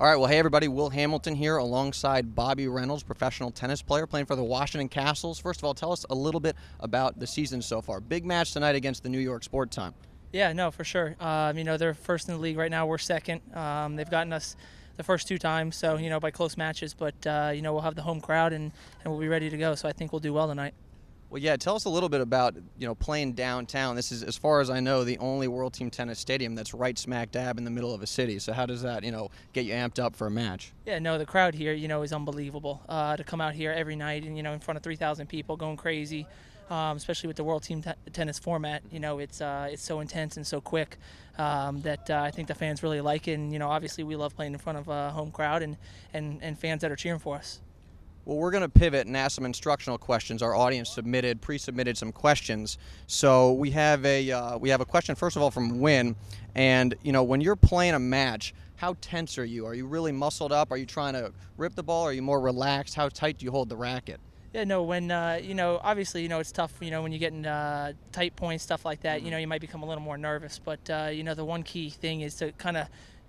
All right, well, hey, everybody. Will Hamilton here alongside Bobby Reynolds, professional tennis player playing for the Washington Kastles. First of all, tell us a little bit about the season so far. Big match tonight against the New York Sport Time. Yeah, no, for sure. They're first in the league right now. We're second. They've gotten us the first two times, so, by close matches. But, we'll have the home crowd and we'll be ready to go. So I think we'll do well tonight. Well, yeah, tell us a little bit about, playing downtown. This is, as far as I know, the only World Team Tennis stadium that's right smack dab in the middle of a city. So how does that, get you amped up for a match? Yeah, no, the crowd here, is unbelievable. To come out here every night and, in front of 3,000 people going crazy, especially with the World Team Tennis format, it's so intense and so quick that I think the fans really like it. And, obviously we love playing in front of a home crowd and fans that are cheering for us. Well, we're going to pivot and ask some instructional questions. Our audience pre-submitted some questions. So we have a question, first of all, from Win. And, when you're playing a match, how tense are you? Are you really muscled up? Are you trying to rip the ball? Are you more relaxed? How tight do you hold the racket? Yeah, no, when, obviously, it's tough, when you get in tight points, stuff like that, you might become a little more nervous. But, the one key thing is to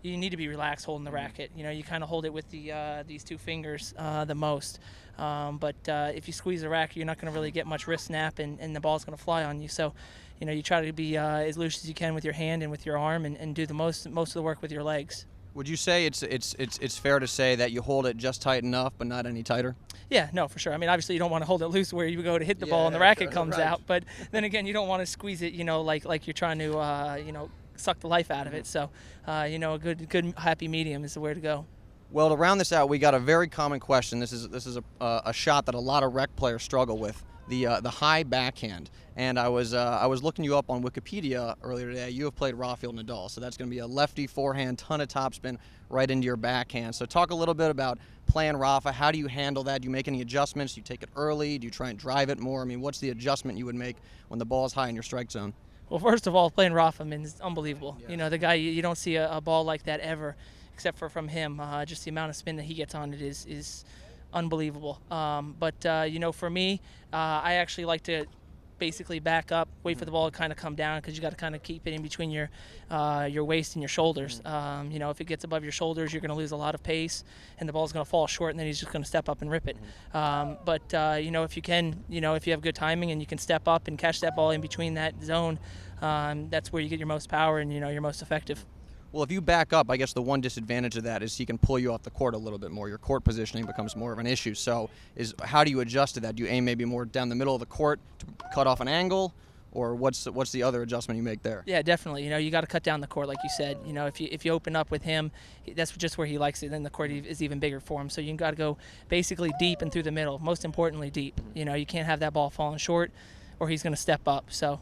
you need to be relaxed holding the racket. You kind of hold it with these two fingers the most. But if you squeeze the racket, you're not going to really get much wrist snap, and the ball's going to fly on you. So, you try to be as loose as you can with your hand and with your arm, and do the most of the work with your legs. Would you say it's fair to say that you hold it just tight enough, but not any tighter? Yeah, no, for sure. I mean, obviously you don't want to hold it loose where you go to hit the ball and the racket comes right. out. But then again, you don't want to squeeze it, like you're trying to, suck the life out of it. So, a good happy medium is the way to go. Well, to round this out, we got a very common question. This is a shot that a lot of rec players struggle with, the high backhand. And I was looking you up on Wikipedia earlier today. You have played Rafael Nadal, so that's going to be a lefty forehand, ton of topspin right into your backhand. So talk a little bit about playing Rafa. How do you handle that? Do you make any adjustments? Do you take it early? Do you try and drive it more? I mean, what's the adjustment you would make when the ball is high in your strike zone? Well, first of all, playing Rafa, is unbelievable. Yeah. The guy, you don't see a ball like that ever, except from him. Just the amount of spin that he gets on it is unbelievable. For me, I actually like to basically back up, wait for the ball to kind of come down, because you got to kind of keep it in between your waist and your shoulders. If it gets above your shoulders, you're going to lose a lot of pace, and the ball's going to fall short, and then he's just going to step up and rip it. If you can, if you have good timing and you can step up and catch that ball in between that zone, that's where you get your most power and you're most effective. Well, if you back up, I guess the one disadvantage of that is he can pull you off the court a little bit more. Your court positioning becomes more of an issue. So how do you adjust to that? Do you aim maybe more down the middle of the court to cut off an angle? Or what's the other adjustment you make there? Yeah, definitely. You got to cut down the court, like you said. If you open up with him, that's just where he likes it. Then the court is even bigger for him. So you got to go basically deep and through the middle. Most importantly, deep. You can't have that ball falling short, or he's going to step up. So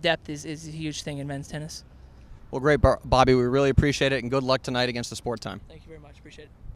depth is a huge thing in men's tennis. Well, great, Bobby. We really appreciate it, and good luck tonight against the Sport Time. Thank you very much. Appreciate it.